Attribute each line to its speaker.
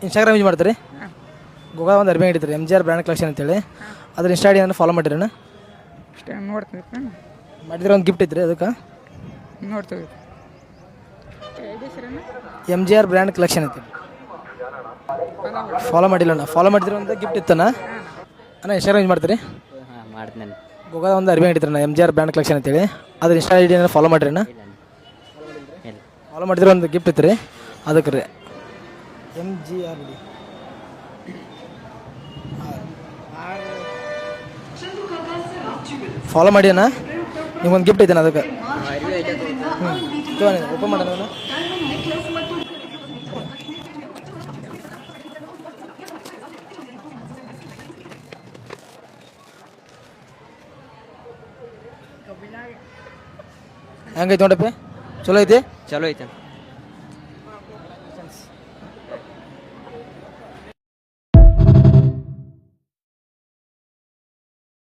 Speaker 1: Instagram use ಮಾಡ್ತೀರಿ? ಗೋಗಾ ಒಂದು ಅರ್ಬಿ ಹಿಡಿತೀರಿ MGR ಬ್ರ್ಯಾಂಡ್ ಕಲೆಕ್ಷನ್ ಅಂತೇಳಿ. ಅದ್ರ ಇನ್ಸ್ಟಾ ಐಡಿ ಫಾಲೋ ಮಾಡಿರಿ
Speaker 2: ಅಷ್ಟೇ ನೋಡ್ತೀವಿ
Speaker 1: ಮಾಡಿದ್ರೆ ಒಂದು ಗಿಫ್ಟ್ ಐತ್ರಿ ಅದಕ್ಕೆ.
Speaker 2: ನೋಡ್ತೀವಿ.
Speaker 1: MGR ಬ್ರ್ಯಾಂಡ್ ಕಲೆಕ್ಷನ್ ಐತಿ, ಫಾಲೋ ಮಾಡಿಲ್ಲ ಅಣ್ಣ. ಫಾಲೋ ಮಾಡಿದ್ರೆ ಒಂದು ಗಿಫ್ಟ್ ಇತ್ತಣ್ಣ. ಅಣ್ಣ ಇನ್ಸ್ಟಾಗ್ರಾಮ್ ಯೂಸ್ ಮಾಡ್ತೀರಿ?
Speaker 3: ಹಾಂ ಮಾಡ್ತೀನಿ.
Speaker 1: ಗೋಗಾ ಒಂದು ಅರ್ಬಿ ಹಿಡಿತೀರಣ್ಣ MGR ಬ್ರ್ಯಾಂಡ್ ಕಲೆಕ್ಷನ್ ಅಂತೇಳಿ. ಅದ್ರ ಇನ್ಸ್ಟಾ ಐಡಿ ಫಾಲೋ ಮಾಡಿರಿ ಅಣ್ಣ. ಫಾಲೋ ಮಾಡಿದ್ರೆ ಒಂದು ಗಿಫ್ಟ್ ಇತ್ತು ರೀ ಅದಕ್ಕೆ ರೀ. MGR ಫಾಲೋ ಮಾಡಿ ಅಣ್ಣ, ನಿಮ್ಗೊಂದು ಗಿಫ್ಟ್ ಐತೆ ಅದಕ್ಕೆ. ಓಪನ್ ಮಾಡೋಣ. ಹೆಂಗೈತೆ ನೋಡಪ್ಪ? ಚಲೋ ಐತಿ.
Speaker 3: ಚಲೋ ಐತೆ.